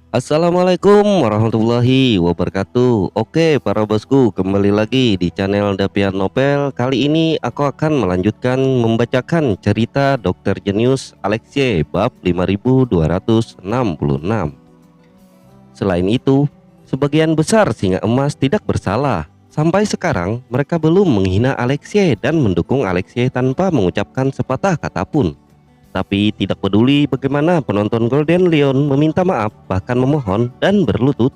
Assalamualaikum warahmatullahi wabarakatuh. Oke para bosku, kembali lagi di channel Dapian Novel. Kali ini aku akan melanjutkan membacakan cerita Dr. Jenius Alexei bab 5266. Selain itu, sebagian besar singa emas tidak bersalah. Sampai sekarang mereka belum menghina Alexei dan mendukung Alexei tanpa mengucapkan sepatah kata pun. Tapi tidak peduli bagaimana penonton Golden Lion meminta maaf, bahkan memohon dan berlutut,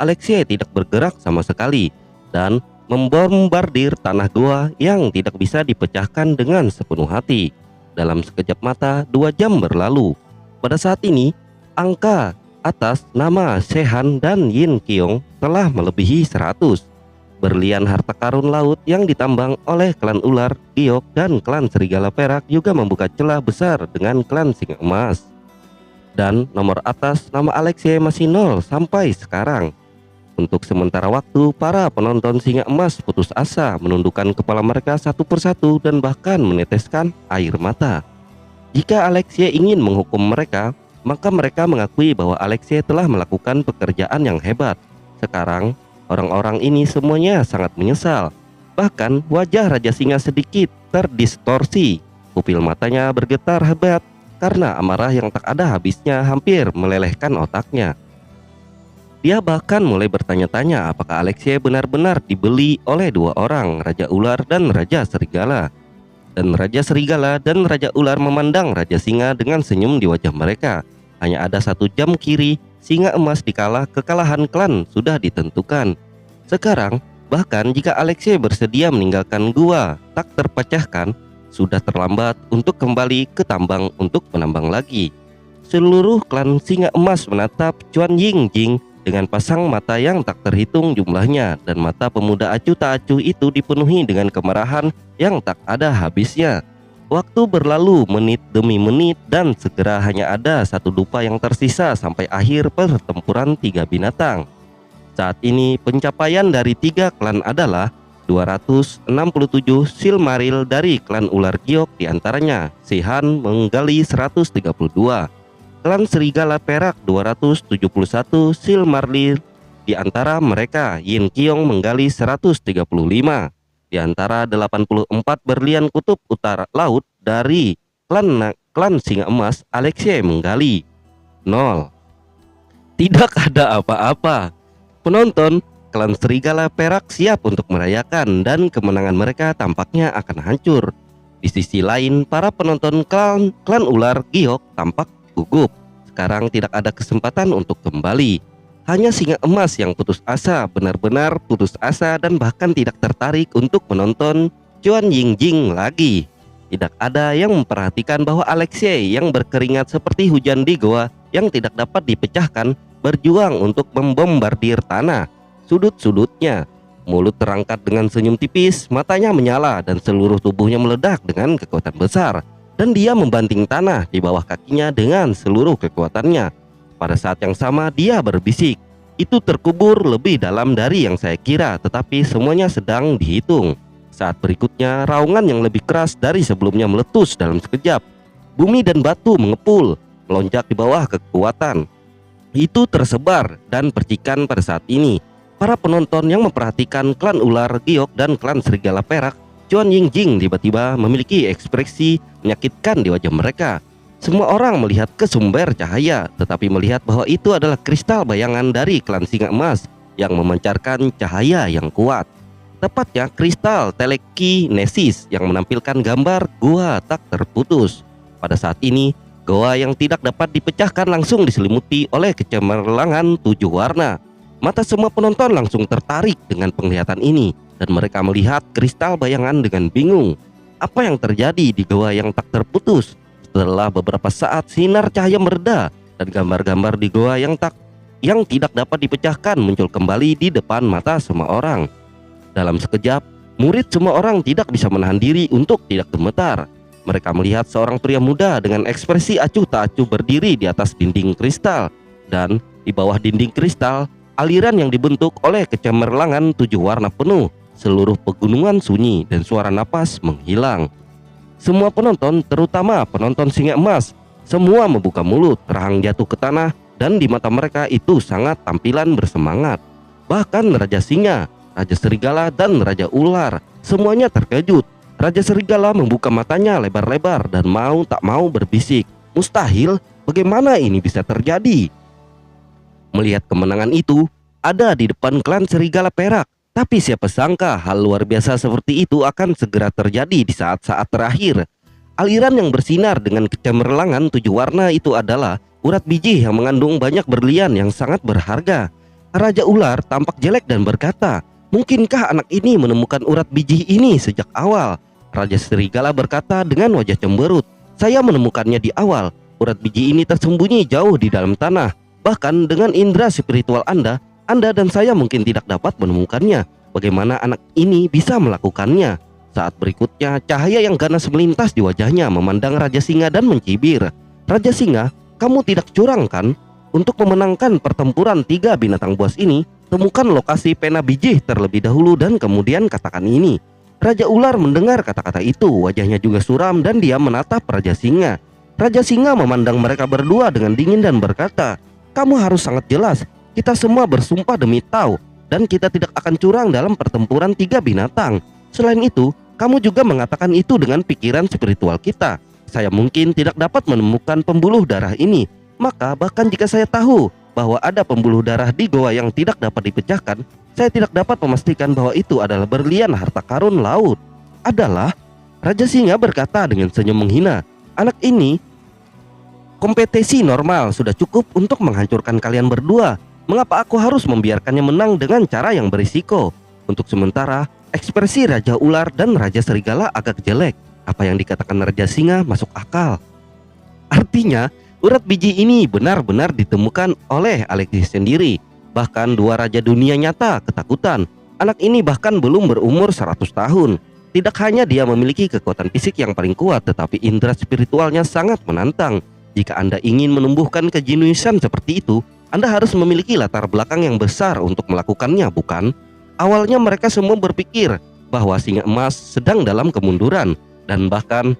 Alexei tidak bergerak sama sekali dan membombardir tanah gua yang tidak bisa dipecahkan dengan sepenuh hati. Dalam sekejap mata, 2 jam berlalu. Pada saat ini, angka atas nama Shehan dan Yin Qiong telah melebihi 100. Berlian harta karun laut yang ditambang oleh klan ular, giok, dan klan serigala perak juga membuka celah besar dengan klan singa emas. Dan nomor atas nama Alexei masih 0 sampai sekarang. Untuk sementara waktu, para penonton singa emas putus asa menundukkan kepala mereka satu persatu dan bahkan meneteskan air mata. Jika Alexei ingin menghukum mereka, maka mereka mengakui bahwa Alexei telah melakukan pekerjaan yang hebat. Sekarang, orang-orang ini semuanya sangat menyesal. Bahkan wajah Raja Singa sedikit terdistorsi. Pupil matanya bergetar hebat karena amarah yang tak ada habisnya hampir melelehkan otaknya. Dia bahkan mulai bertanya-tanya apakah Alexei benar-benar dibeli oleh 2 orang, Raja Ular dan Raja Serigala. Dan Raja Serigala dan Raja Ular memandang Raja Singa dengan senyum di wajah mereka. Hanya ada 1 jam kiri, singa emas kekalahan klan sudah ditentukan. Sekarang, bahkan jika Alexei bersedia meninggalkan gua tak terpecahkan, sudah terlambat untuk kembali ke tambang untuk menambang lagi. Seluruh klan singa emas menatap Chuan Yingjing dengan pasang mata yang tak terhitung jumlahnya, dan mata pemuda acuh tak acuh itu dipenuhi dengan kemarahan yang tak ada habisnya. Waktu berlalu menit demi menit dan segera hanya ada 1 dupa yang tersisa sampai akhir pertempuran 3 binatang. Saat ini pencapaian dari 3 klan adalah 267 Silmaril dari klan ular giok, diantaranya Shehan menggali 132, klan serigala perak 271 Silmaril, di antara mereka Yin Qiong menggali 135. Di antara 84 berlian kutub utara laut dari klan singa emas, Alexei menggali 0. Tidak ada apa-apa. Penonton klan serigala perak siap untuk merayakan dan kemenangan mereka tampaknya akan hancur. Di sisi lain, para penonton klan ular giok tampak gugup. Sekarang tidak ada kesempatan untuk kembali. Hanya singa emas yang putus asa, benar-benar putus asa, dan bahkan tidak tertarik untuk menonton Chuan Yingjing lagi. Tidak ada yang memperhatikan bahwa Alexei yang berkeringat seperti hujan di goa yang tidak dapat dipecahkan berjuang untuk membombardir tanah sudut-sudutnya. Mulut terangkat dengan senyum tipis, matanya menyala dan seluruh tubuhnya meledak dengan kekuatan besar. Dan dia membanting tanah di bawah kakinya dengan seluruh kekuatannya. Pada saat yang sama dia berbisik, "Itu terkubur lebih dalam dari yang saya kira, tetapi semuanya sedang dihitung." Saat berikutnya, raungan yang lebih keras dari sebelumnya meletus dalam sekejap. Bumi dan batu mengepul, melonjak di bawah kekuatan itu tersebar dan percikan. Pada saat ini, para penonton yang memperhatikan klan ular giok dan klan serigala perak, Chuan Yingjing tiba-tiba memiliki ekspresi menyakitkan di wajah mereka. Semua orang melihat ke sumber cahaya, tetapi melihat bahwa itu adalah kristal bayangan dari klan singa emas yang memancarkan cahaya yang kuat. Tepatnya kristal telekinesis yang menampilkan gambar gua tak terputus. Pada saat ini, goa yang tidak dapat dipecahkan langsung diselimuti oleh kecemerlangan 7 warna. Mata semua penonton langsung tertarik dengan penglihatan ini, dan mereka melihat kristal bayangan dengan bingung. Apa yang terjadi di goa yang tak terputus? Setelah beberapa saat, sinar cahaya mereda dan gambar-gambar di goa yang tidak dapat dipecahkan muncul kembali di depan mata semua orang. Dalam sekejap, murid semua orang tidak bisa menahan diri untuk tidak gemetar. Mereka melihat seorang pria muda dengan ekspresi acuh tak acuh berdiri di atas dinding kristal, dan di bawah dinding kristal, aliran yang dibentuk oleh kecemerlangan 7 warna penuh. Seluruh pegunungan sunyi dan suara napas menghilang. Semua penonton, terutama penonton singa emas, semua membuka mulut. Rahang jatuh ke tanah dan di mata mereka itu sangat tampilan bersemangat. Bahkan Raja Singa, Raja Serigala, dan Raja Ular semuanya terkejut. Raja Serigala membuka matanya lebar-lebar dan mau tak mau berbisik, "Mustahil, bagaimana ini bisa terjadi?" Melihat kemenangan itu ada di depan klan Serigala Perak, tapi siapa sangka hal luar biasa seperti itu akan segera terjadi di saat-saat terakhir. Aliran yang bersinar dengan kecemerlangan 7 warna itu adalah urat biji yang mengandung banyak berlian yang sangat berharga. Raja Ular tampak jelek dan berkata, "Mungkinkah anak ini menemukan urat biji ini sejak awal?" Raja Serigala berkata dengan wajah cemberut, "Saya menemukannya di awal. Urat biji ini tersembunyi jauh di dalam tanah. Bahkan dengan indera spiritual Anda dan saya mungkin tidak dapat menemukannya. Bagaimana anak ini bisa melakukannya?" Saat berikutnya, cahaya yang ganas melintas di wajahnya memandang Raja Singa dan mencibir. "Raja Singa, kamu tidak curang kan? Untuk memenangkan pertempuran 3 binatang buas ini, temukan lokasi pena biji terlebih dahulu dan kemudian katakan ini." Raja Ular mendengar kata-kata itu, wajahnya juga suram dan dia menatap Raja Singa. Raja Singa memandang mereka berdua dengan dingin dan berkata, "Kamu harus sangat jelas, kita semua bersumpah demi Tau, dan kita tidak akan curang dalam pertempuran 3 binatang. Selain itu, kamu juga mengatakan itu dengan pikiran spiritual kita. Saya mungkin tidak dapat menemukan pembuluh darah ini. Maka bahkan jika saya tahu bahwa ada pembuluh darah di goa yang tidak dapat dipecahkan, saya tidak dapat memastikan bahwa itu adalah berlian harta karun laut." "Adalah?" Raja Singa berkata dengan senyum menghina. "Anak ini kompetisi normal sudah cukup untuk menghancurkan kalian berdua. Mengapa aku harus membiarkannya menang dengan cara yang berisiko?" Untuk sementara, ekspresi Raja Ular dan Raja Serigala agak jelek. Apa yang dikatakan Raja Singa masuk akal. Artinya, urat biji ini benar-benar ditemukan oleh Alexei sendiri. Bahkan 2 raja dunia nyata ketakutan. Anak ini bahkan belum berumur 100 tahun. Tidak hanya dia memiliki kekuatan fisik yang paling kuat, tetapi indera spiritualnya sangat menantang. Jika Anda ingin menumbuhkan kejeniusan seperti itu, Anda harus memiliki latar belakang yang besar untuk melakukannya, bukan? Awalnya mereka semua berpikir bahwa Singa Emas sedang dalam kemunduran dan bahkan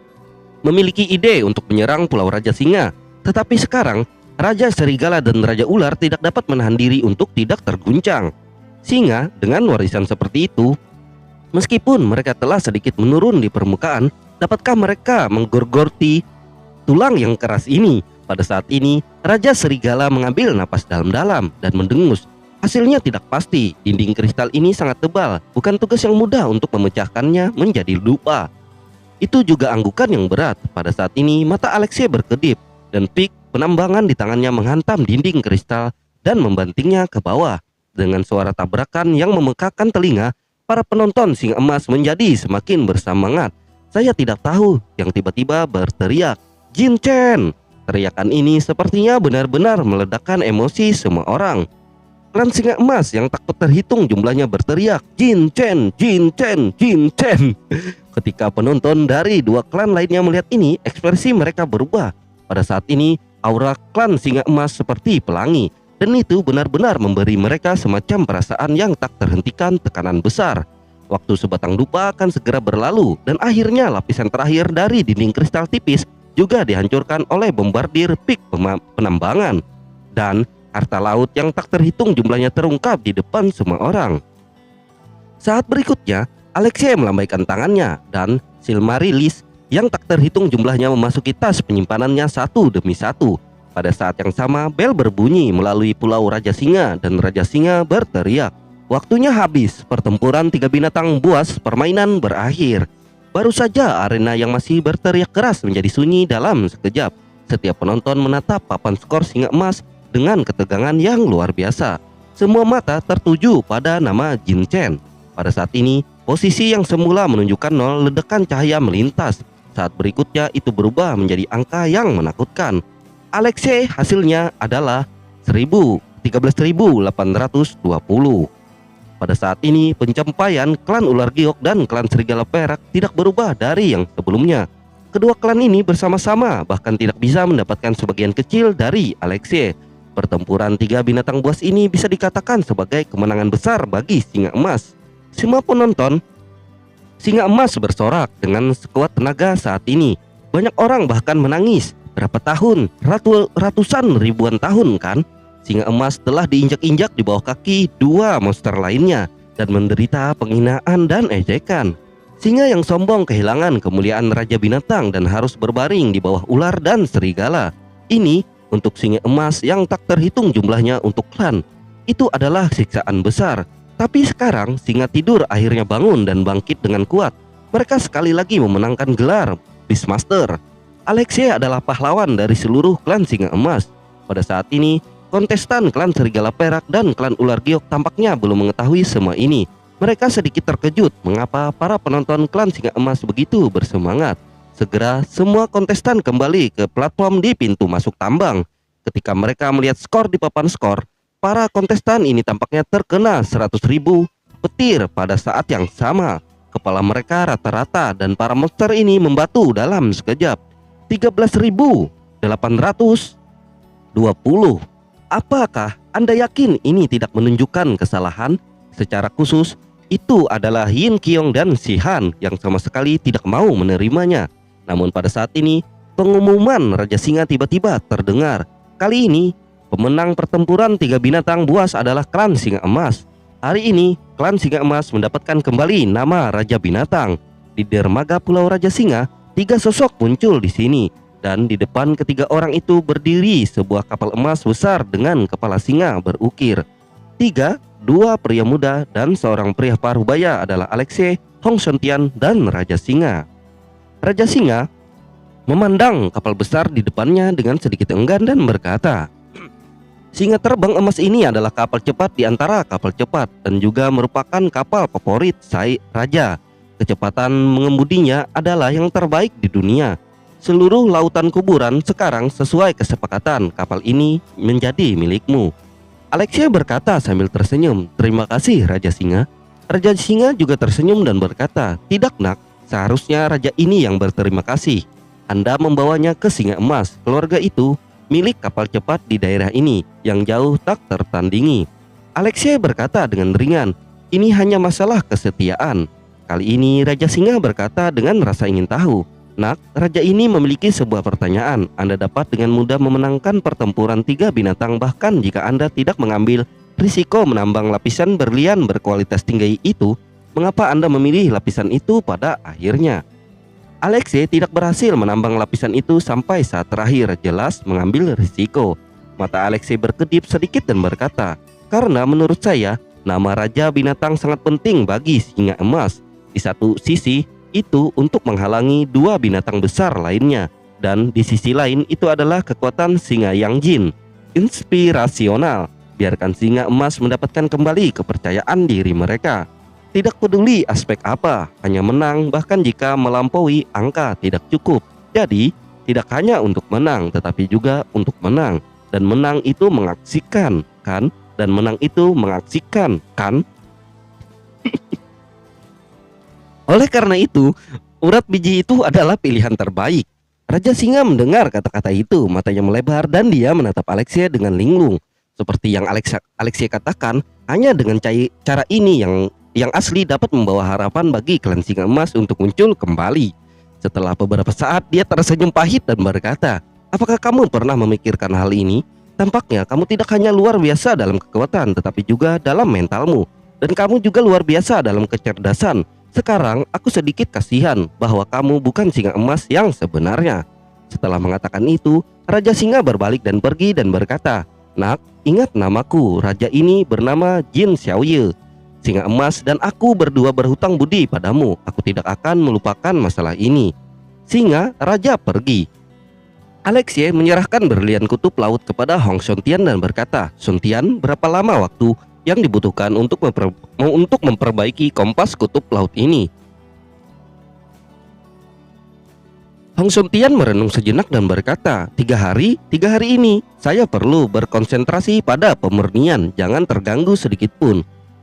memiliki ide untuk menyerang Pulau Raja Singa. Tetapi sekarang, Raja Serigala dan Raja Ular tidak dapat menahan diri untuk tidak terguncang. Singa dengan warisan seperti itu, meskipun mereka telah sedikit menurun di permukaan, dapatkah mereka menggorgoti tulang yang keras ini? Pada saat ini, Raja Serigala mengambil napas dalam-dalam dan mendengus. Hasilnya tidak pasti. Dinding kristal ini sangat tebal, bukan tugas yang mudah untuk memecahkannya menjadi lupa. Itu juga anggukan yang berat. Pada saat ini, mata Alexei berkedip dan pik penambangan di tangannya menghantam dinding kristal dan membantingnya ke bawah. Dengan suara tabrakan yang memekakan telinga, para penonton Singa Emas menjadi semakin bersemangat. "Saya tidak tahu," yang tiba-tiba berteriak, "Jin Chen!" Teriakan ini sepertinya benar-benar meledakkan emosi semua orang. Klan Singa Emas yang tak terhitung jumlahnya berteriak, "Jin Chen! Jin Chen! Jin Chen!" Ketika penonton dari 2 klan lainnya melihat ini, ekspresi mereka berubah. Pada saat ini, aura klan Singa Emas seperti pelangi, dan itu benar-benar memberi mereka semacam perasaan yang tak terhentikan tekanan besar. Waktu sebatang dupa akan segera berlalu, dan akhirnya lapisan terakhir dari dinding kristal tipis juga dihancurkan oleh bombardir pik penambangan. Dan harta laut yang tak terhitung jumlahnya terungkap di depan semua orang. Saat berikutnya, Alexei melambaikan tangannya dan Silmarils yang tak terhitung jumlahnya memasuki tas penyimpanannya satu demi satu. Pada saat yang sama, bel berbunyi melalui Pulau Raja Singa dan Raja Singa berteriak, "Waktunya habis, pertempuran 3 binatang buas permainan berakhir." Baru saja arena yang masih berteriak keras menjadi sunyi dalam sekejap. Setiap penonton menatap papan skor Singa Emas dengan ketegangan yang luar biasa. Semua mata tertuju pada nama Jin Chen. Pada saat ini, posisi yang semula menunjukkan 0, ledakan cahaya melintas. Saat berikutnya itu berubah menjadi angka yang menakutkan. Alexei hasilnya adalah 13.820. Pada saat ini, pencapaian klan Ular Giok dan klan Serigala Perak tidak berubah dari yang sebelumnya. Kedua klan ini bersama-sama bahkan tidak bisa mendapatkan sebagian kecil dari Alexei. Pertempuran 3 binatang buas ini bisa dikatakan sebagai kemenangan besar bagi Singa Emas. Semua penonton Singa Emas bersorak dengan sekuat tenaga saat ini. Banyak orang bahkan menangis. Berapa tahun? Ratusan ribuan tahun kan? Singa emas telah diinjak-injak di bawah kaki dua monster lainnya dan menderita penghinaan dan ejekan. Singa yang sombong kehilangan kemuliaan raja binatang dan harus berbaring di bawah ular dan serigala. Ini untuk singa emas yang tak terhitung jumlahnya untuk klan. Itu adalah siksaan besar. Tapi sekarang singa tidur akhirnya bangun dan bangkit dengan kuat. Mereka sekali lagi memenangkan gelar Beastmaster. Alexei adalah pahlawan dari seluruh klan singa emas. Pada saat ini, kontestan klan serigala perak dan klan ular giok tampaknya belum mengetahui semua ini. Mereka sedikit terkejut mengapa para penonton klan singa emas begitu bersemangat. Segera semua kontestan kembali ke platform di pintu masuk tambang. Ketika mereka melihat skor di papan skor, para kontestan ini tampaknya terkena 100.000 petir pada saat yang sama. Kepala mereka rata-rata dan para monster ini membatu dalam sekejap. 13.820. Apakah Anda yakin ini tidak menunjukkan kesalahan? Secara khusus, itu adalah Yin Qiong dan Shihan yang sama sekali tidak mau menerimanya. Namun pada saat ini, pengumuman Raja Singa tiba-tiba terdengar. Kali ini, pemenang pertempuran tiga binatang buas adalah klan Singa Emas. Hari ini, klan Singa Emas mendapatkan kembali nama Raja Binatang. Di dermaga Pulau Raja Singa, tiga sosok muncul di sini, dan di depan ketiga orang itu berdiri sebuah kapal emas besar dengan kepala singa berukir. Dua pria muda dan seorang pria parubaya adalah Alexei, Hong Shontian, dan Raja Singa. Raja Singa memandang kapal besar di depannya dengan sedikit enggan dan berkata, "Singa terbang emas ini adalah kapal cepat di antara kapal cepat dan juga merupakan kapal favorit saya, Raja. Kecepatan mengemudinya adalah yang terbaik di dunia. Seluruh lautan kuburan sekarang sesuai kesepakatan kapal ini menjadi milikmu." Alexei berkata sambil tersenyum, "Terima kasih Raja Singa." Raja Singa juga tersenyum dan berkata, "Tidak nak, seharusnya raja ini yang berterima kasih. Anda membawanya ke Singa Emas. Keluarga itu milik kapal cepat di daerah ini yang jauh tak tertandingi." Alexei berkata dengan ringan, "Ini hanya masalah kesetiaan." Kali ini Raja Singa berkata dengan rasa ingin tahu, "Nak, raja ini memiliki sebuah pertanyaan. Anda dapat dengan mudah memenangkan pertempuran tiga binatang bahkan jika Anda tidak mengambil risiko menambang lapisan berlian berkualitas tinggi itu. Mengapa Anda memilih lapisan itu pada akhirnya?" Alexei tidak berhasil menambang lapisan itu sampai saat terakhir, jelas mengambil risiko. Mata Alexei berkedip sedikit dan berkata, "Karena menurut saya, nama Raja Binatang sangat penting bagi Singa Emas. Di satu sisi, itu untuk menghalangi dua binatang besar lainnya. Dan di sisi lain, itu adalah kekuatan Singa Yang Jin. Inspirasional. Biarkan Singa Emas mendapatkan kembali kepercayaan diri mereka. Tidak peduli aspek apa, hanya menang bahkan jika melampaui angka tidak cukup. Jadi, tidak hanya untuk menang, tetapi juga untuk menang. Dan menang itu mengaksikan, kan? Dan menang itu mengaksikan, kan?" Oleh karena itu, urat biji itu adalah pilihan terbaik. Raja Singa mendengar kata-kata itu, matanya melebar dan dia menatap Alexei dengan linglung. Seperti yang Alexei katakan, hanya dengan cara ini yang asli dapat membawa harapan bagi klan Singa Emas untuk muncul kembali. Setelah beberapa saat, dia tersenyum pahit dan berkata, "Apakah kamu pernah memikirkan hal ini? Tampaknya kamu tidak hanya luar biasa dalam kekuatan, tetapi juga dalam mentalmu. Dan kamu juga luar biasa dalam kecerdasan. Sekarang aku sedikit kasihan bahwa kamu bukan Singa Emas yang sebenarnya." Setelah mengatakan itu, Raja Singa berbalik dan pergi dan berkata, "Nak, ingat namaku. Raja ini bernama Jin Xiaoye. Singa Emas dan aku berdua berhutang budi padamu. Aku tidak akan melupakan masalah ini." Singa Raja pergi. Alexei menyerahkan berlian kutub laut kepada Hong Shontian dan berkata, "Shontian, berapa lama waktu yang dibutuhkan untuk memperbaiki kompas kutub laut ini?" Hong Shontian merenung sejenak dan berkata, 3 hari ini. Saya perlu berkonsentrasi pada pemurnian, jangan terganggu sedikit pun."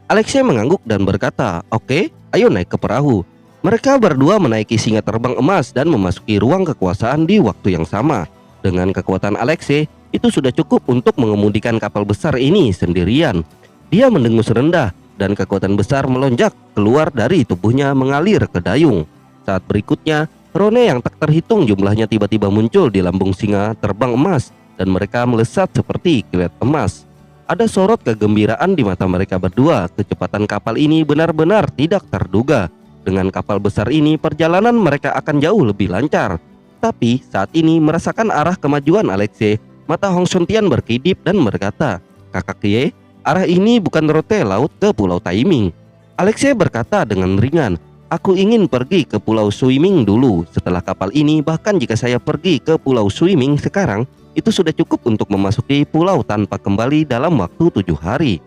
Alexei mengangguk dan berkata, "Oke, ayo naik ke perahu." Mereka berdua menaiki singa terbang emas dan memasuki ruang kekuasaan di waktu yang sama. Dengan kekuatan Alexei, itu sudah cukup untuk mengemudikan kapal besar ini sendirian. Dia mendengus rendah dan kekuatan besar melonjak keluar dari tubuhnya mengalir ke dayung. Saat berikutnya, Rone yang tak terhitung jumlahnya tiba-tiba muncul di lambung singa terbang emas, dan mereka melesat seperti kilat emas. Ada sorot kegembiraan di mata mereka berdua. Kecepatan kapal ini benar-benar tidak terduga. Dengan kapal besar ini, perjalanan mereka akan jauh lebih lancar. Tapi saat ini merasakan arah kemajuan Alexei, mata Hong Shuntian berkedip dan berkata, "Kakak Ye, arah ini bukan rute laut ke Pulau Taiming." Alexei berkata dengan ringan, "Aku ingin pergi ke Pulau Suiming dulu. Setelah kapal ini, bahkan jika saya pergi ke Pulau Suiming sekarang, itu sudah cukup untuk memasuki pulau tanpa kembali dalam waktu 7 hari."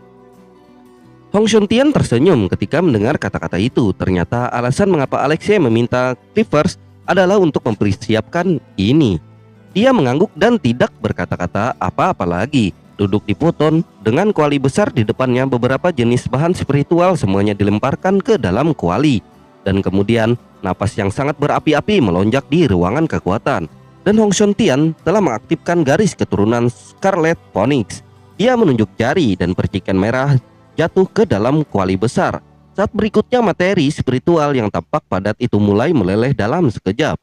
Hong Shuntian tersenyum ketika mendengar kata-kata itu. Ternyata alasan mengapa Alexei meminta Clippers adalah untuk mempersiapkan ini. Dia mengangguk dan tidak berkata-kata apa-apa lagi. Duduk di Puton dengan kuali besar di depannya, beberapa jenis bahan spiritual semuanya dilemparkan ke dalam kuali. Dan kemudian napas yang sangat berapi-api melonjak di ruangan kekuatan. Dan Hong Shuntian telah mengaktifkan garis keturunan Scarlet Phoenix. Dia menunjuk jari dan percikan merah jatuh ke dalam kuali besar. Saat berikutnya materi spiritual yang tampak padat itu mulai meleleh dalam sekejap.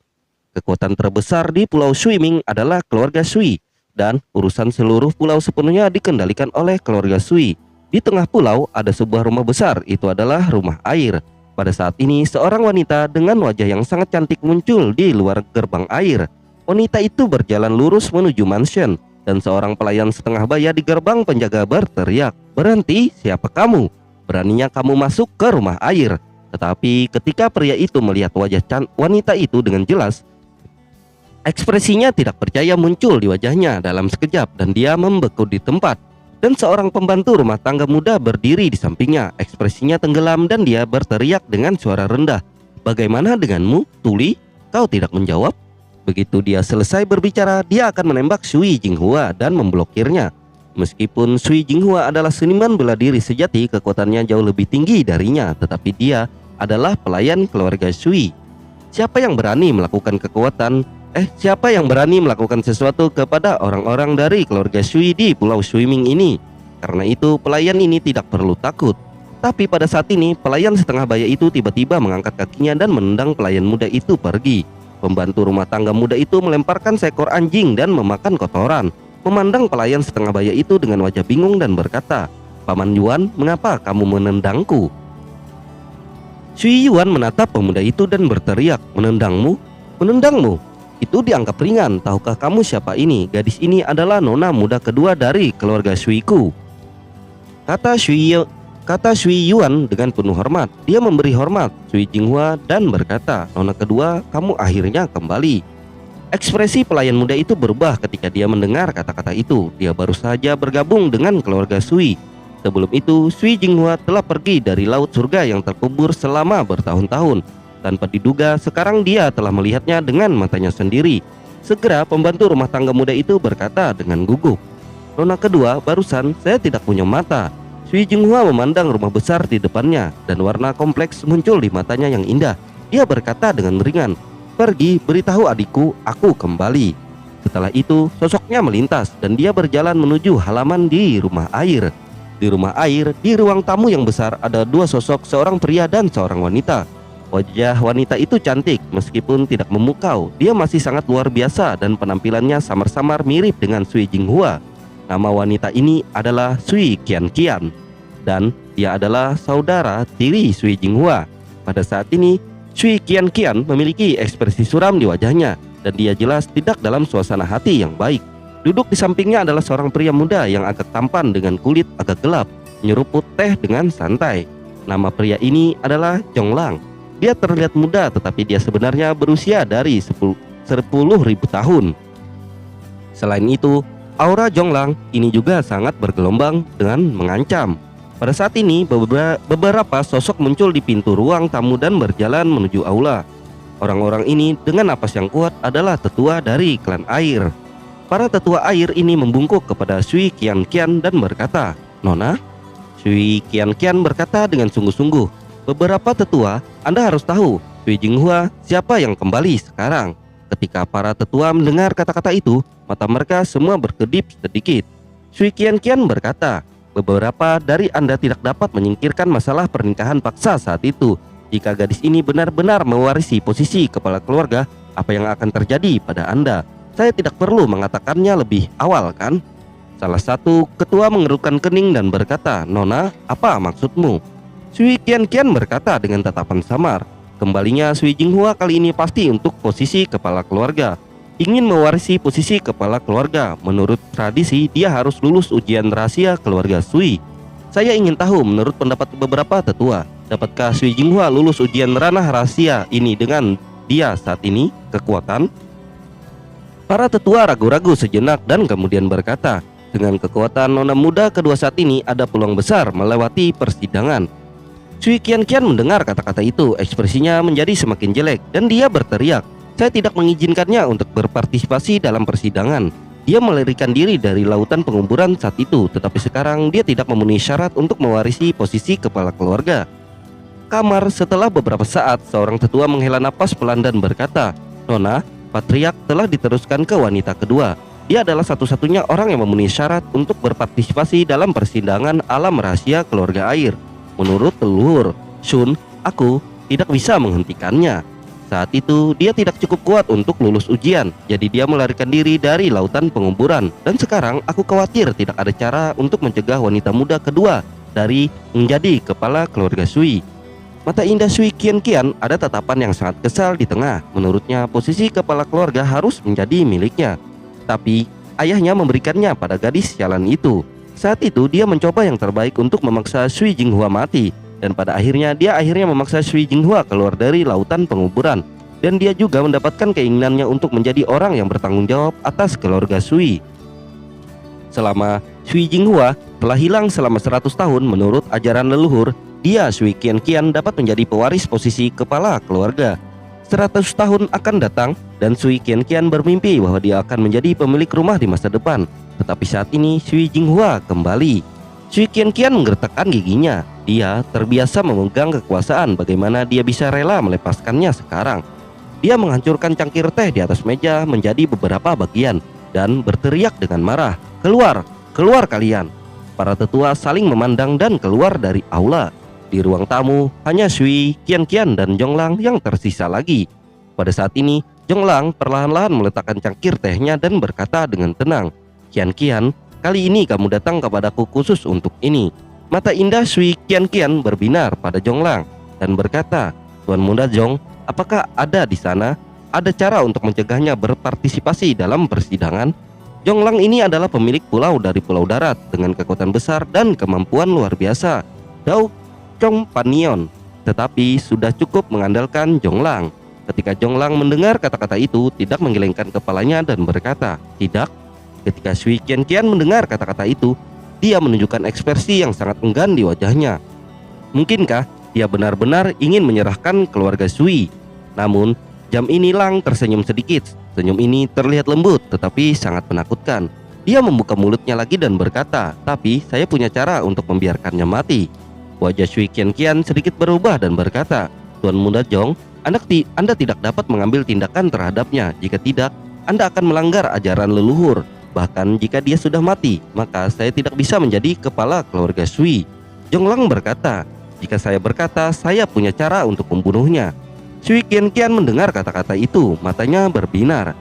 Kekuatan terbesar di Pulau Suiming adalah keluarga Sui, dan urusan seluruh pulau sepenuhnya dikendalikan oleh keluarga Sui. Di tengah pulau ada sebuah rumah besar, itu adalah rumah air. Pada saat ini seorang wanita dengan wajah yang sangat cantik muncul di luar gerbang air. Wanita itu berjalan lurus menuju mansion, dan seorang pelayan setengah baya di gerbang penjaga berteriak, "Berhenti, siapa kamu? Beraninya kamu masuk ke rumah air?" Tetapi ketika pria itu melihat wajah wanita itu dengan jelas, ekspresinya tidak percaya muncul di wajahnya dalam sekejap, dan dia membeku di tempat. Dan seorang pembantu rumah tangga muda berdiri di sampingnya. Ekspresinya tenggelam dan dia berteriak dengan suara rendah, "Bagaimana denganmu, Tuli? Kau tidak menjawab?" Begitu dia selesai berbicara, dia akan menembak Sui Jinghua dan memblokirnya. Meskipun Sui Jinghua adalah seniman bela diri sejati, kekuatannya jauh lebih tinggi darinya, tetapi dia adalah pelayan keluarga Sui. Siapa yang berani melakukan sesuatu kepada orang-orang dari keluarga Sui di Pulau Suiming ini? Karena itu pelayan ini tidak perlu takut. Tapi pada saat ini pelayan setengah baya itu tiba-tiba mengangkat kakinya dan menendang pelayan muda itu pergi. Pembantu rumah tangga muda itu melemparkan seekor anjing dan memakan kotoran. Memandang pelayan setengah baya itu dengan wajah bingung dan berkata, "Paman Yuan, mengapa kamu menendangku?" Sui Yuan menatap pemuda itu dan berteriak, "Menendangmu? Menendangmu? Itu dianggap ringan. Tahukah kamu siapa ini? Gadis ini adalah nona muda kedua dari keluarga Suiku." Kata Sui Yuan dengan penuh hormat. Dia memberi hormat Sui Jinghua dan berkata, "Nona kedua, kamu akhirnya kembali." Ekspresi pelayan muda itu berubah ketika dia mendengar kata-kata itu. Dia baru saja bergabung dengan keluarga Sui. Sebelum itu, Sui Jinghua telah pergi dari laut surga yang terkubur selama bertahun-tahun. Tanpa diduga, sekarang dia telah melihatnya dengan matanya sendiri. Segera pembantu rumah tangga muda itu berkata dengan gugup, "Nona kedua, barusan saya tidak punya mata." Sui Jinghua memandang rumah besar di depannya, dan warna kompleks muncul di matanya yang indah. Dia berkata dengan ringan, "Pergi, beritahu adikku, aku kembali." Setelah itu, sosoknya melintas dan dia berjalan menuju halaman di rumah air. Di rumah air, di ruang tamu yang besar, ada dua sosok, seorang pria dan seorang wanita. Wajah wanita itu cantik, meskipun tidak memukau. Dia masih sangat luar biasa dan penampilannya samar-samar mirip dengan Sui Jinghua. Nama wanita ini adalah Sui Qianqian, dan dia adalah saudara tiri Sui Jinghua. Pada saat ini, Sui Qianqian memiliki ekspresi suram di wajahnya, dan dia jelas tidak dalam suasana hati yang baik. Duduk di sampingnya adalah seorang pria muda yang agak tampan dengan kulit agak gelap, menyeruput teh dengan santai. Nama pria ini adalah Zhonglang. Dia terlihat muda, tetapi dia sebenarnya berusia dari 10.000 tahun. Selain itu, aura Zhonglang ini juga sangat bergelombang dan mengancam. Pada saat ini, beberapa sosok muncul di pintu ruang tamu dan berjalan menuju aula. Orang-orang ini dengan napas yang kuat adalah tetua dari klan air. Para tetua air ini membungkuk kepada Sui Qianqian dan berkata, "Nona?" Sui Qianqian berkata dengan sungguh-sungguh, "Beberapa tetua, Anda harus tahu, Sui Jinghua siapa yang kembali sekarang." Ketika para tetua mendengar kata-kata itu, mata mereka semua berkedip sedikit. Sui Qianqian berkata, "Beberapa dari Anda tidak dapat menyingkirkan masalah pernikahan paksa saat itu. Jika gadis ini benar-benar mewarisi posisi kepala keluarga, apa yang akan terjadi pada Anda. Saya tidak perlu mengatakannya lebih awal, kan? Salah satu ketua mengerutkan kening dan berkata, "Nona, apa maksudmu?" Sui Qianqian berkata dengan tatapan samar, "Kembalinya Sui Jinghua kali ini pasti untuk posisi kepala keluarga. Ingin mewarisi posisi kepala keluarga, menurut tradisi dia harus lulus ujian rahasia keluarga Sui. Saya ingin tahu menurut pendapat beberapa tetua, dapatkah Sui Jinghua lulus ujian ranah rahasia ini dengan dia saat ini kekuatan?" Para tetua ragu-ragu sejenak dan kemudian berkata, "Dengan kekuatan nona muda kedua saat ini ada peluang besar melewati persidangan." Sui Qianqian mendengar kata-kata itu, ekspresinya menjadi semakin jelek dan dia berteriak, "Saya tidak mengizinkannya untuk berpartisipasi dalam persidangan. Dia melarikan diri dari lautan penguburan saat itu, tetapi sekarang dia tidak memenuhi syarat untuk mewarisi posisi kepala keluarga." Kamar setelah beberapa saat, seorang tetua menghela napas pelan dan berkata, "Nona, patriark telah diteruskan ke wanita kedua. Dia adalah satu-satunya orang yang memenuhi syarat untuk berpartisipasi dalam persidangan alam rahasia keluarga air. Menurut leluhur Shun, aku tidak bisa menghentikannya. Saat itu dia tidak cukup kuat untuk lulus ujian, jadi dia melarikan diri dari lautan penguburan. Dan sekarang aku khawatir tidak ada cara untuk mencegah wanita muda kedua dari menjadi kepala keluarga Sui." Mata indah Sui Qianqian ada tatapan yang sangat kesal di tengah. Menurutnya posisi kepala keluarga harus menjadi miliknya, tapi ayahnya memberikannya pada gadis sialan itu. Saat itu dia mencoba yang terbaik untuk memaksa Sui Jinghua mati, dan pada akhirnya dia memaksa Sui Jinghua keluar dari lautan penguburan, dan dia juga mendapatkan keinginannya untuk menjadi orang yang bertanggung jawab atas keluarga Sui. Selama Sui Jinghua telah hilang selama 100 tahun menurut ajaran leluhur, dia Sui Qianqian dapat menjadi pewaris posisi kepala keluarga. 100 tahun akan datang dan Sui Qianqian bermimpi bahwa dia akan menjadi pemilik rumah di masa depan. Tetapi saat ini Sui Jinghua kembali. Sui Qianqian menggertakkan giginya. Dia terbiasa memegang kekuasaan, bagaimana dia bisa rela melepaskannya sekarang. Dia menghancurkan cangkir teh di atas meja menjadi beberapa bagian dan berteriak dengan marah, "Keluar, keluar kalian!" Para tetua saling memandang dan keluar dari aula. Di ruang tamu hanya Sui Qianqian dan Zhonglang yang tersisa lagi. Pada saat ini Zhonglang perlahan-lahan meletakkan cangkir tehnya dan berkata dengan tenang, "Qianqian, kali ini kamu datang kepadaku khusus untuk ini." Mata indah Sui Qianqian berbinar pada Zhonglang dan berkata, "Tuan muda Zhong, apakah ada di sana? Ada cara untuk mencegahnya berpartisipasi dalam persidangan?" Zhonglang ini adalah pemilik pulau dari pulau darat dengan kekuatan besar dan kemampuan luar biasa, Dao Chong Panion, tetapi sudah cukup mengandalkan Zhonglang. Ketika Zhonglang mendengar kata-kata itu, tidak menggelengkan kepalanya dan berkata, "Tidak." Ketika Sui Qianqian mendengar kata-kata itu, dia menunjukkan ekspresi yang sangat enggan di wajahnya. Mungkinkah dia benar-benar ingin menyerahkan keluarga Sui? Namun, jam ini Lang tersenyum sedikit. Senyum ini terlihat lembut tetapi sangat menakutkan. Dia membuka mulutnya lagi dan berkata, "Tapi saya punya cara untuk membiarkannya mati." Wajah Sui Qianqian sedikit berubah dan berkata, "Tuan muda Zhong, Anda tidak dapat mengambil tindakan terhadapnya. Jika tidak, Anda akan melanggar ajaran leluhur. Bahkan jika dia sudah mati, maka saya tidak bisa menjadi kepala keluarga Sui." Zhonglang berkata, "Jika saya berkata saya punya cara untuk membunuhnya." Sui Qianqian mendengar kata-kata itu, matanya berbinar.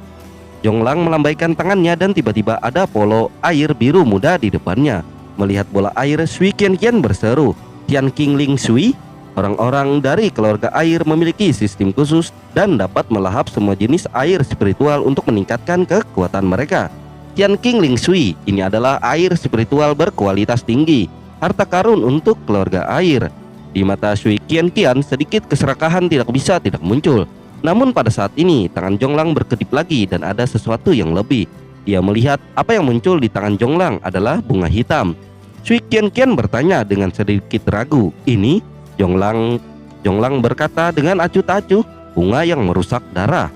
Zhonglang melambaikan tangannya dan tiba-tiba ada polo air biru muda di depannya. Melihat bola air, Sui Qianqian berseru, "Tian Qingling Sui." Orang-orang dari keluarga air memiliki sistem khusus dan dapat melahap semua jenis air spiritual untuk meningkatkan kekuatan mereka. Tian Qingling Sui ini adalah air spiritual berkualitas tinggi, harta karun untuk keluarga air. Di mata Sui Qianqian sedikit keserakahan tidak bisa tidak muncul. Namun pada saat ini tangan Zhonglang berkedip lagi dan ada sesuatu yang lebih. Dia melihat apa yang muncul di tangan Zhonglang adalah bunga hitam. Sui Qianqian bertanya dengan sedikit ragu, "Ini?" Zhonglang berkata dengan acuh tak acuh, "Bunga yang merusak darah."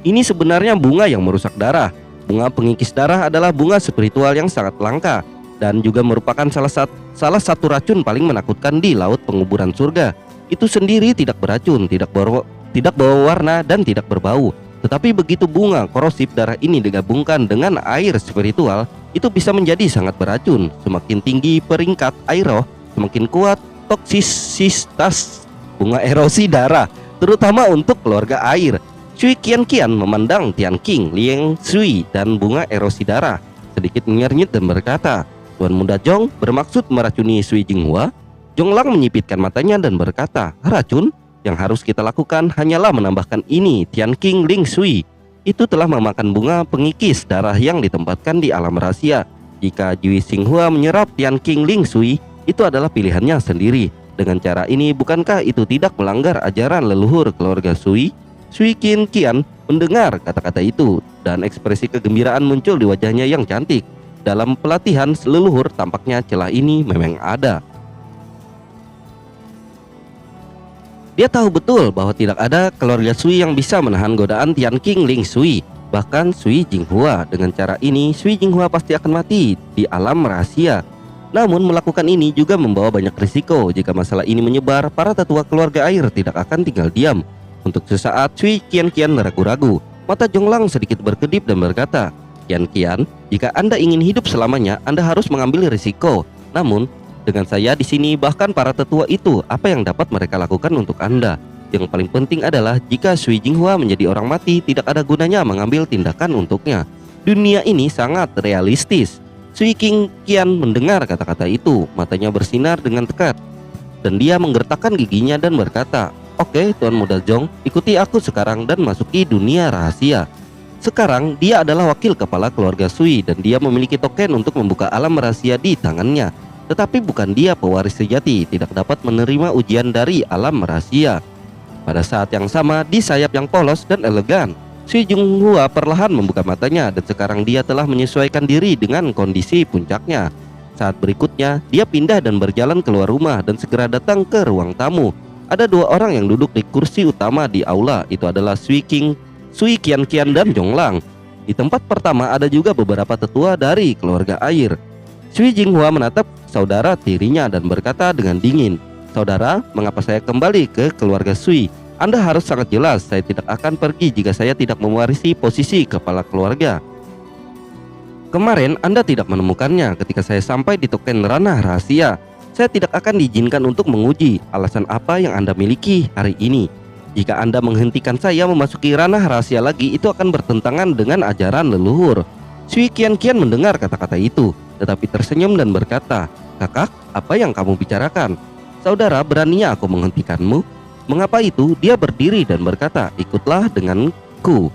Ini sebenarnya bunga yang merusak darah. Bunga pengikis darah adalah bunga spiritual yang sangat langka dan juga merupakan salah satu racun paling menakutkan di laut penguburan surga. Itu sendiri tidak beracun, tidak bawa warna dan tidak berbau. Tetapi begitu bunga korosif darah ini digabungkan dengan air spiritual, itu bisa menjadi sangat beracun. Semakin tinggi peringkat air roh, semakin kuat toksisitas bunga erosi darah, terutama untuk keluarga air. Sui Qianqian memandang Tian Qing, Liang Sui, dan bunga erosi darah, sedikit menyernyit dan berkata, "Tuan Muda Zhong bermaksud meracuni Sui Jinghua?" Zhonglang menyipitkan matanya dan berkata, "Racun? Yang harus kita lakukan hanyalah menambahkan ini, Tian Qing Ling Sui. Itu telah memakan bunga pengikis darah yang ditempatkan di alam rahasia. Jika Jui Xinghua menyerap Tian Qing Ling Sui, itu adalah pilihannya sendiri. Dengan cara ini, bukankah itu tidak melanggar ajaran leluhur keluarga Sui?" Sui Qianqian mendengar kata-kata itu dan ekspresi kegembiraan muncul di wajahnya yang cantik. Dalam pelatihan leluhur tampaknya celah ini memang ada. Dia tahu betul bahwa tidak ada keluarga Sui yang bisa menahan godaan Tian Qing Ling Sui, bahkan Sui Jinghua. Dengan cara ini, Sui Jinghua pasti akan mati di alam rahasia. Namun melakukan ini juga membawa banyak risiko. Jika masalah ini menyebar, para tetua keluarga air tidak akan tinggal diam. Untuk sesaat, Sui Qianqian ragu-ragu. Mata Zhonglang sedikit berkedip dan berkata, "Qianqian, jika Anda ingin hidup selamanya, Anda harus mengambil risiko. Namun, dengan saya di sini, bahkan para tetua itu, apa yang dapat mereka lakukan untuk Anda? Yang paling penting adalah jika Sui Jinghua menjadi orang mati, tidak ada gunanya mengambil tindakan untuknya. Dunia ini sangat realistis." Sui Qianqian mendengar kata-kata itu, matanya bersinar dengan tekat, dan dia menggertakkan giginya dan berkata, "Oke, Tuan Muda Zhong, ikuti aku sekarang dan masuki dunia rahasia." Sekarang dia adalah wakil kepala keluarga Sui dan dia memiliki token untuk membuka alam rahasia di tangannya. Tetapi bukan dia pewaris sejati, tidak dapat menerima ujian dari alam rahasia. Pada saat yang sama, di sayap yang polos dan elegan, Sui Jinghua perlahan membuka matanya dan sekarang dia telah menyesuaikan diri dengan kondisi puncaknya. Saat berikutnya, dia pindah dan berjalan keluar rumah dan segera datang ke ruang tamu. Ada dua orang yang duduk di kursi utama di aula, itu adalah Sui Qianqian dan Zhonglang. Di tempat pertama ada juga beberapa tetua dari keluarga air. Sui Jinghua menatap saudara tirinya dan berkata dengan dingin, "Saudara, mengapa saya kembali ke keluarga Sui? Anda harus sangat jelas, saya tidak akan pergi jika saya tidak mewarisi posisi kepala keluarga. Kemarin Anda tidak menemukannya ketika saya sampai di token ranah rahasia. Saya tidak akan diizinkan untuk menguji alasan apa yang Anda miliki hari ini. Jika Anda menghentikan saya memasuki ranah rahasia lagi, itu akan bertentangan dengan ajaran leluhur." Sui Qianqian mendengar kata-kata itu, tetapi tersenyum dan berkata, "Kakak, apa yang kamu bicarakan? Saudara, beraninya aku menghentikanmu?" Mengapa itu? Dia berdiri dan berkata, "Ikutlah denganku."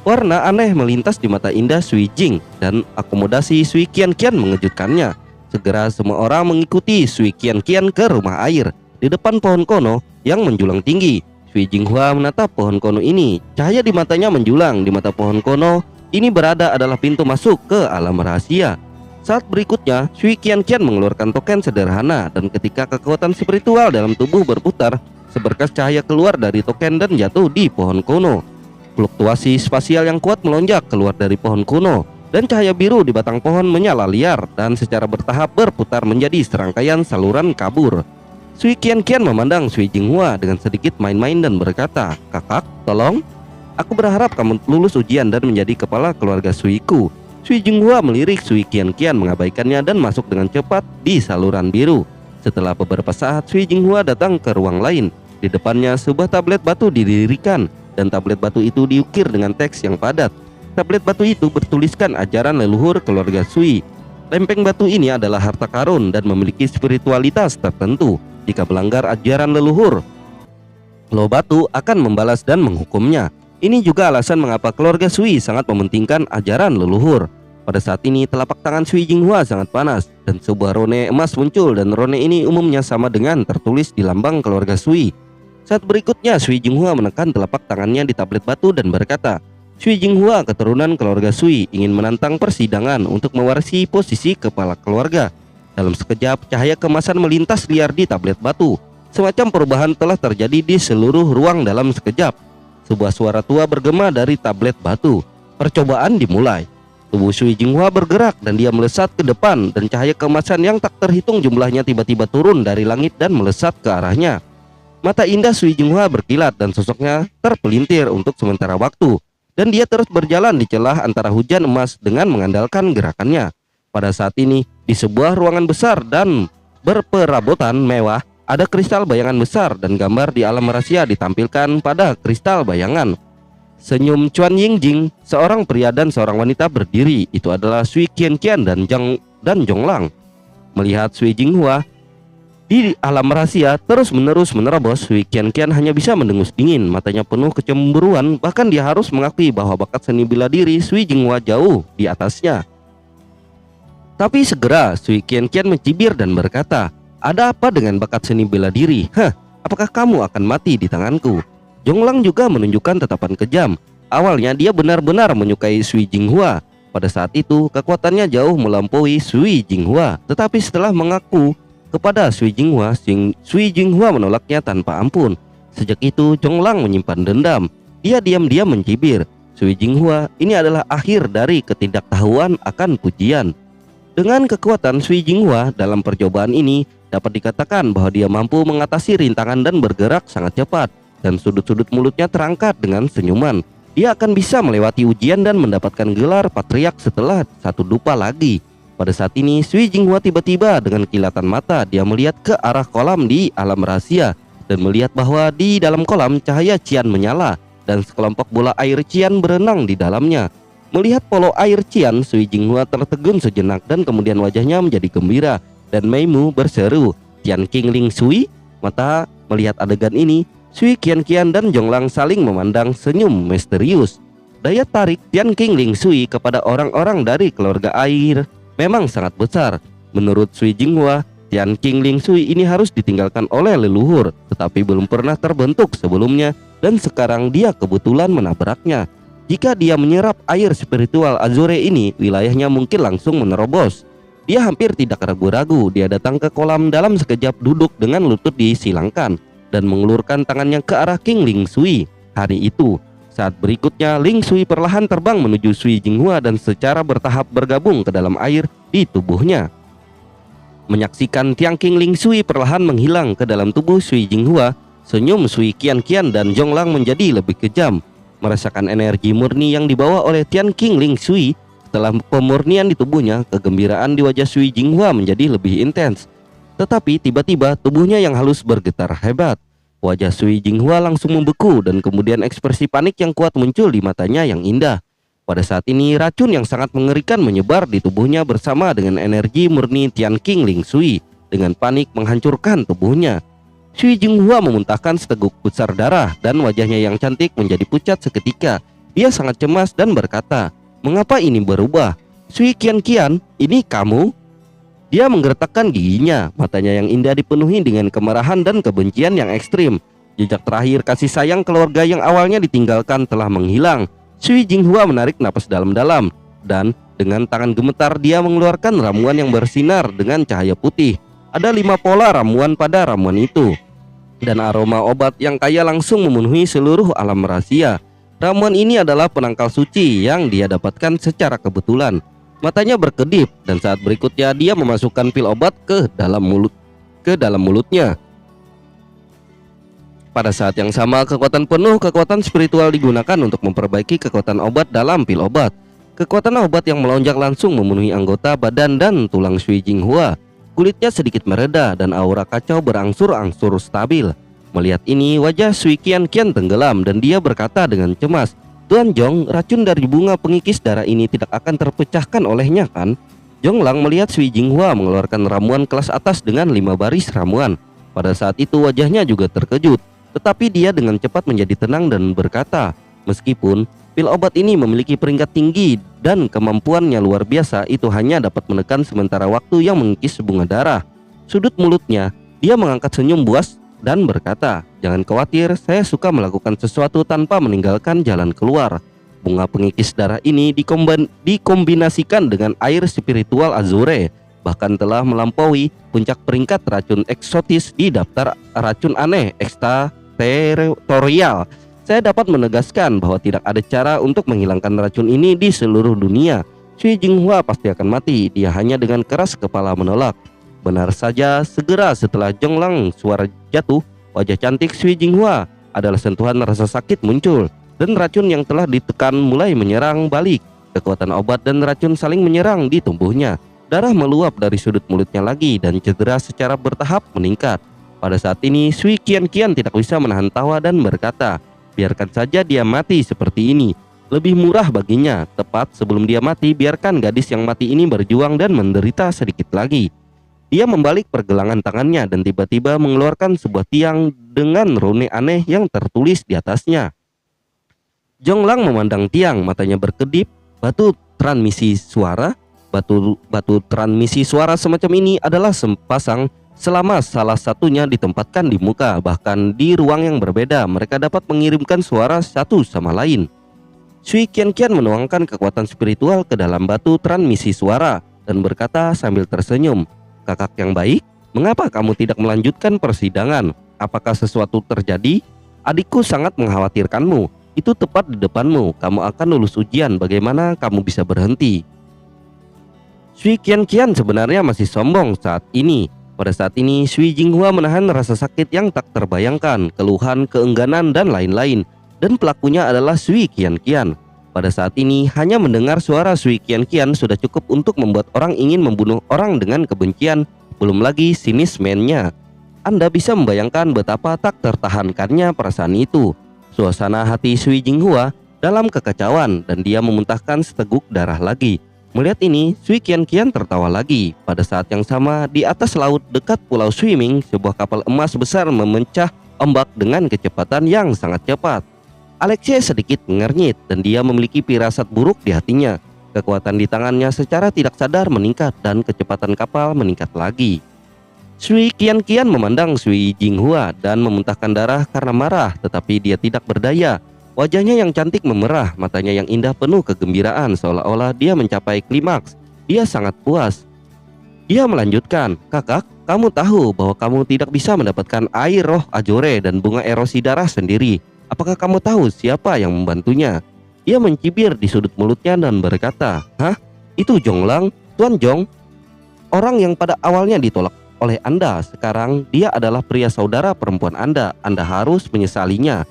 Warna aneh melintas di mata indah Sui Jing dan akomodasi Sui Qianqian mengejutkannya. Segera semua orang mengikuti Sui Qianqian ke rumah air. Di depan pohon kono yang menjulang tinggi, Sui Jinghua menatap pohon kono ini. Cahaya di matanya menjulang. Di mata pohon kono ini berada adalah pintu masuk ke alam rahasia. Saat berikutnya, Sui Qianqian mengeluarkan token sederhana, dan ketika kekuatan spiritual dalam tubuh berputar, seberkas cahaya keluar dari token dan jatuh di pohon kono. Fluktuasi spasial yang kuat melonjak keluar dari pohon kuno, dan cahaya biru di batang pohon menyala liar dan secara bertahap berputar menjadi serangkaian saluran kabur. Sui Qianqian memandang Sui Jinghua dengan sedikit main-main dan berkata, "Kakak, tolong. Aku berharap kamu lulus ujian dan menjadi kepala keluarga Suiku." Sui Jinghua melirik Sui Qianqian mengabaikannya dan masuk dengan cepat di saluran biru. Setelah beberapa saat, Sui Jinghua datang ke ruang lain. Di depannya sebuah tablet batu didirikan, dan tablet batu itu diukir dengan teks yang padat. Tablet batu itu bertuliskan ajaran leluhur keluarga Sui. Lempeng batu ini adalah harta karun dan memiliki spiritualitas tertentu. Jika melanggar ajaran leluhur, Lo Batu akan membalas dan menghukumnya. Ini juga alasan mengapa keluarga Sui sangat mementingkan ajaran leluhur. Pada saat ini telapak tangan Sui Jinghua sangat panas dan sebuah rone emas muncul, dan rone ini umumnya sama dengan tertulis di lambang keluarga Sui. Saat berikutnya Sui Jinghua menekan telapak tangannya di tablet batu dan berkata, "Sui Jinghua, keturunan keluarga Sui, ingin menantang persidangan untuk mewarisi posisi kepala keluarga." Dalam sekejap, cahaya kemasan melintas liar di tablet batu. Semacam perubahan telah terjadi di seluruh ruang dalam sekejap. Sebuah suara tua bergema dari tablet batu. Percobaan dimulai. Tubuh Sui Jinghua bergerak dan dia melesat ke depan, dan cahaya kemasan yang tak terhitung jumlahnya tiba-tiba turun dari langit dan melesat ke arahnya. Mata indah Sui Jinghua berkilat dan sosoknya terpelintir untuk sementara waktu, dan dia terus berjalan di celah antara hujan emas dengan mengandalkan gerakannya. Pada saat ini, di sebuah ruangan besar dan berperabotan mewah, ada kristal bayangan besar dan gambar di alam rahasia ditampilkan pada kristal bayangan. Senyum Chuan Yingjing, seorang pria dan seorang wanita berdiri. Itu adalah Sui Qianqian dan Zhonglang. Melihat Sui Jinghua di alam rahasia terus-menerus menerobos, Sui Qianqian hanya bisa mendengus dingin. Matanya penuh kecemburuan, bahkan dia harus mengakui bahwa bakat seni bela diri Sui Jinghua jauh di atasnya. Tapi segera Sui Qianqian mencibir dan berkata, "Ada apa dengan bakat seni bela diri? Apakah kamu akan mati di tanganku?" Zhonglang juga menunjukkan tatapan kejam. Awalnya dia benar-benar menyukai Sui Jinghua. Pada saat itu kekuatannya jauh melampaui Sui Jinghua. Tetapi setelah mengaku kepada Sui Jinghua menolaknya tanpa ampun. Sejak itu Zhonglang menyimpan dendam. Dia diam-diam mencibir, "Sui Jinghua, ini adalah akhir dari ketidaktahuan akan pujian." Dengan kekuatan Sui Jinghua dalam percobaan ini, dapat dikatakan bahwa dia mampu mengatasi rintangan dan bergerak sangat cepat. Dan sudut-sudut mulutnya terangkat dengan senyuman. Dia akan bisa melewati ujian dan mendapatkan gelar patriark setelah satu dupa lagi. Pada saat ini Sui Jinghua tiba-tiba dengan kilatan mata dia melihat ke arah kolam di alam rahasia dan melihat bahwa di dalam kolam cahaya cian menyala dan sekelompok bola air cian berenang di dalamnya. Melihat polo air cian, Sui Jinghua tertegun sejenak dan kemudian wajahnya menjadi gembira dan Meimu berseru, "Tian King Ling Sui." Mata melihat adegan ini, Sui Qianqian dan Zhonglang saling memandang senyum misterius. Daya tarik Tian King Ling Sui kepada orang-orang dari keluarga air memang sangat besar. Menurut Sui Jinghua, Tian King Ling Sui ini harus ditinggalkan oleh leluhur, tetapi belum pernah terbentuk sebelumnya dan sekarang dia kebetulan menabraknya. Jika dia menyerap air spiritual Azure ini, wilayahnya mungkin langsung menerobos. Dia hampir tidak ragu-ragu, dia datang ke kolam dalam sekejap, duduk dengan lutut disilangkan dan mengulurkan tangannya ke arah King Ling Sui. Hari itu, saat berikutnya Ling Sui perlahan terbang menuju Sui Jinghua dan secara bertahap bergabung ke dalam air di tubuhnya. Menyaksikan Tian King Ling Sui perlahan menghilang ke dalam tubuh Sui Jinghua, senyum Sui Qianqian dan Zhonglang menjadi lebih kejam. Merasakan energi murni yang dibawa oleh Tian King Ling Sui, setelah pemurnian di tubuhnya, kegembiraan di wajah Sui Jinghua menjadi lebih intens. Tetapi tiba-tiba tubuhnya yang halus bergetar hebat. Wajah Sui Jinghua langsung membeku dan kemudian ekspresi panik yang kuat muncul di matanya yang indah. Pada saat ini racun yang sangat mengerikan menyebar di tubuhnya bersama dengan energi murni Tian King Ling Sui. Dengan panik menghancurkan tubuhnya. Sui Jinghua memuntahkan seteguk besar darah dan wajahnya yang cantik menjadi pucat seketika. Dia sangat cemas dan berkata, "Mengapa ini berubah? Sui Qianqian, ini kamu?" Dia menggertakkan giginya, matanya yang indah dipenuhi dengan kemarahan dan kebencian yang ekstrim. Jejak terakhir kasih sayang keluarga yang awalnya ditinggalkan telah menghilang. Sui Jinghua menarik napas dalam-dalam dan dengan tangan gemetar dia mengeluarkan ramuan yang bersinar dengan cahaya putih. Ada 5 pola ramuan pada ramuan itu dan aroma obat yang kaya langsung memenuhi seluruh alam rahasia. Ramuan ini adalah penangkal suci yang dia dapatkan secara kebetulan. Matanya berkedip dan saat berikutnya dia memasukkan pil obat ke dalam mulutnya. Pada saat yang sama, kekuatan spiritual digunakan untuk memperbaiki kekuatan obat dalam pil obat. Kekuatan obat yang melonjak langsung memenuhi anggota badan dan tulang Sui Jinghua. Kulitnya sedikit mereda dan aura kacau berangsur-angsur stabil. Melihat ini, wajah Sui Qianqian tenggelam dan dia berkata dengan cemas, "Tuan Zhong, racun dari bunga pengikis darah ini tidak akan terpecahkan olehnya kan?" Zhonglang melihat Sui Jinghua mengeluarkan ramuan kelas atas dengan 5 baris ramuan. Pada saat itu wajahnya juga terkejut, tetapi dia dengan cepat menjadi tenang dan berkata, "Meskipun pil obat ini memiliki peringkat tinggi dan kemampuannya luar biasa, itu hanya dapat menekan sementara waktu yang mengikis bunga darah." Sudut mulutnya, dia mengangkat senyum buas dan berkata, "Jangan khawatir, saya suka melakukan sesuatu tanpa meninggalkan jalan keluar. Bunga pengikis darah ini dikombinasikan dengan air spiritual Azure, bahkan telah melampaui puncak peringkat racun eksotis di daftar racun aneh ekstrateritorial. Saya dapat menegaskan bahwa tidak ada cara untuk menghilangkan racun ini di seluruh dunia. Sui Jinghua pasti akan mati." Dia hanya dengan keras kepala menolak. Benar saja, segera setelah Zhonglang suara jatuh, wajah cantik Sui Jinghua adalah sentuhan rasa sakit muncul dan racun yang telah ditekan mulai menyerang balik. Kekuatan obat dan racun saling menyerang di tubuhnya. Darah meluap dari sudut mulutnya lagi dan cedera secara bertahap meningkat. Pada saat ini Sui Qianqian tidak bisa menahan tawa dan berkata, Biarkan saja dia mati seperti ini. Lebih murah baginya. Tepat sebelum dia mati, biarkan gadis yang mati ini berjuang dan menderita sedikit lagi. Dia membalik pergelangan tangannya dan tiba-tiba mengeluarkan sebuah tiang dengan rune aneh yang tertulis di atasnya. Jonglang memandang tiang, matanya berkedip. Batu transmisi suara semacam ini adalah sepasang. Selama salah satunya ditempatkan di muka, bahkan di ruang yang berbeda, mereka dapat mengirimkan suara satu sama lain. Sui Qianqian menuangkan kekuatan spiritual ke dalam batu transmisi suara dan berkata sambil tersenyum, "Kakak yang baik, mengapa kamu tidak melanjutkan persidangan? Apakah sesuatu terjadi? Adikku sangat mengkhawatirkanmu. Itu tepat di depanmu. Kamu akan lulus ujian. Bagaimana kamu bisa berhenti?" Sui Qianqian sebenarnya masih sombong saat ini. Pada saat ini, Sui Jinghua menahan rasa sakit yang tak terbayangkan, keluhan, keengganan, dan lain-lain. Dan pelakunya adalah Sui Qianqian. Pada saat ini, hanya mendengar suara Sui Qianqian sudah cukup untuk membuat orang ingin membunuh orang dengan kebencian, belum lagi sinismennya. Anda bisa membayangkan betapa tak tertahankannya perasaan itu. Suasana hati Sui Jinghua dalam kekacauan dan dia memuntahkan seteguk darah lagi. Melihat ini, Sui Qianqian tertawa lagi. Pada saat yang sama, di atas laut dekat Pulau Swimming, sebuah kapal emas besar memecah ombak dengan kecepatan yang sangat cepat. Alexei sedikit mengernyit dan dia memiliki firasat buruk di hatinya. Kekuatan di tangannya secara tidak sadar meningkat dan kecepatan kapal meningkat lagi. Sui Qianqian memandang Sui Jinghua dan memuntahkan darah karena marah, tetapi dia tidak berdaya. Wajahnya yang cantik memerah, matanya yang indah penuh kegembiraan seolah-olah dia mencapai klimaks. Dia sangat puas. Dia melanjutkan, "Kakak, kamu tahu bahwa kamu tidak bisa mendapatkan air roh Ajore dan bunga erosi darah sendiri. Apakah kamu tahu siapa yang membantunya?" Dia mencibir di sudut mulutnya dan berkata, "Hah? Itu Jonglang, Tuan Jong? Orang yang pada awalnya ditolak oleh Anda, sekarang dia adalah pria saudara perempuan Anda. Anda harus menyesalinya.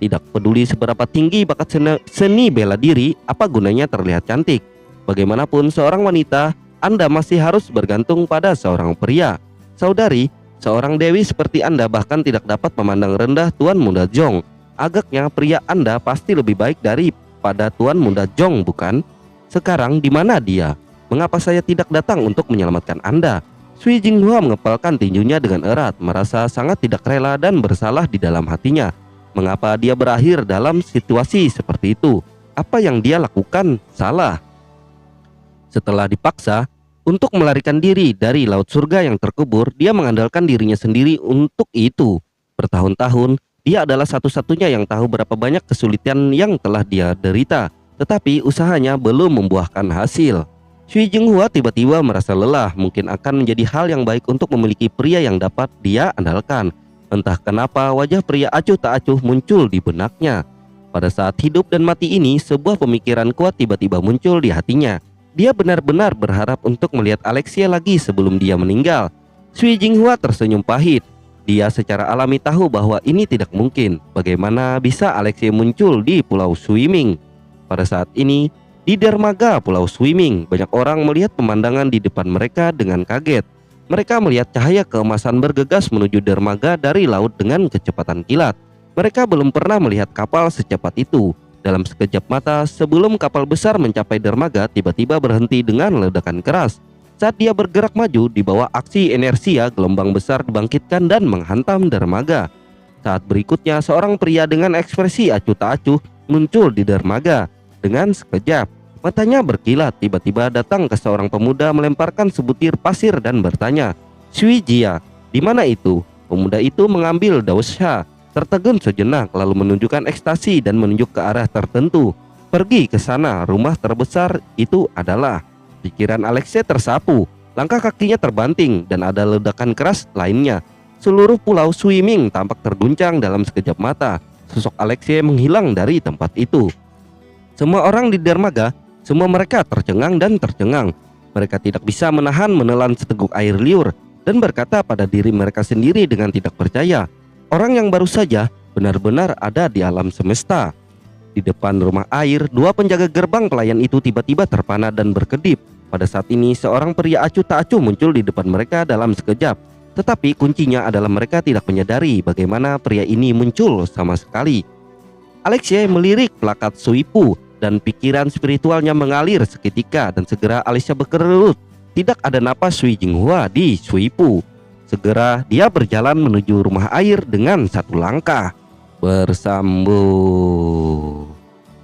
Tidak peduli seberapa tinggi bakat seni bela diri, apa gunanya terlihat cantik? Bagaimanapun seorang wanita, Anda masih harus bergantung pada seorang pria. Saudari, seorang dewi seperti Anda bahkan tidak dapat memandang rendah Tuan Muda Jong. Agaknya pria Anda pasti lebih baik daripada Tuan Muda Jong, bukan? Sekarang di mana dia? Mengapa saya tidak datang untuk menyelamatkan Anda?" Sui Jinghua mengepalkan tinjunya dengan erat, merasa sangat tidak rela dan bersalah di dalam hatinya. Mengapa dia berakhir dalam situasi seperti itu? Apa yang dia lakukan salah? Setelah dipaksa untuk melarikan diri dari laut surga yang terkubur, dia mengandalkan dirinya sendiri untuk itu. Bertahun-tahun, dia adalah satu-satunya yang tahu berapa banyak kesulitan yang telah dia derita, tetapi usahanya belum membuahkan hasil. Sui Jinghua tiba-tiba merasa lelah, mungkin akan menjadi hal yang baik untuk memiliki pria yang dapat dia andalkan. Entah kenapa wajah pria acuh tak acuh muncul di benaknya. Pada saat hidup dan mati ini, sebuah pemikiran kuat tiba-tiba muncul di hatinya. Dia benar-benar berharap untuk melihat Alexei lagi sebelum dia meninggal. Sui Jinghua tersenyum pahit. Dia secara alami tahu bahwa ini tidak mungkin. Bagaimana bisa Alexei muncul di Pulau Swimming? Pada saat ini, di dermaga Pulau Swimming, banyak orang melihat pemandangan di depan mereka dengan kaget. Mereka melihat cahaya keemasan bergegas menuju dermaga dari laut dengan kecepatan kilat. Mereka belum pernah melihat kapal secepat itu. Dalam sekejap mata, sebelum kapal besar mencapai dermaga, tiba-tiba berhenti dengan ledakan keras. Saat dia bergerak maju, di bawah aksi inersia, gelombang besar dibangkitkan dan menghantam dermaga. Saat berikutnya, seorang pria dengan ekspresi acuh tak acuh muncul di dermaga. Dengan sekejap, matanya berkilat, tiba-tiba datang ke seorang pemuda melemparkan sebutir pasir dan bertanya, "Sui Jia, di mana itu?" Pemuda itu mengambil dausha, tertegun sejenak, lalu menunjukkan ekstasi dan menunjuk ke arah tertentu. "Pergi ke sana, rumah terbesar itu adalah..." Pikiran Alexei tersapu, langkah kakinya terbanting dan ada ledakan keras lainnya. Seluruh pulau Swimming tampak terguncang dalam sekejap mata. Sosok Alexei menghilang dari tempat itu. Semua orang di dermaga, semua mereka tercengang dan tercengang. Mereka tidak bisa menelan seteguk air liur dan berkata pada diri mereka sendiri dengan tidak percaya. Orang yang baru saja benar-benar ada di alam semesta. Di depan rumah air, dua penjaga gerbang pelayan itu tiba-tiba terpana dan berkedip. Pada saat ini, seorang pria acuh tak acuh muncul di depan mereka dalam sekejap. Tetapi kuncinya adalah mereka tidak menyadari bagaimana pria ini muncul sama sekali. Alexei melirik plakat Suipu dan pikiran spiritualnya mengalir seketika dan segera alisnya berkerut. Tidak ada napas Sui Jinghua di Suipu. Segera dia berjalan menuju rumah air dengan satu langkah. Bersambung.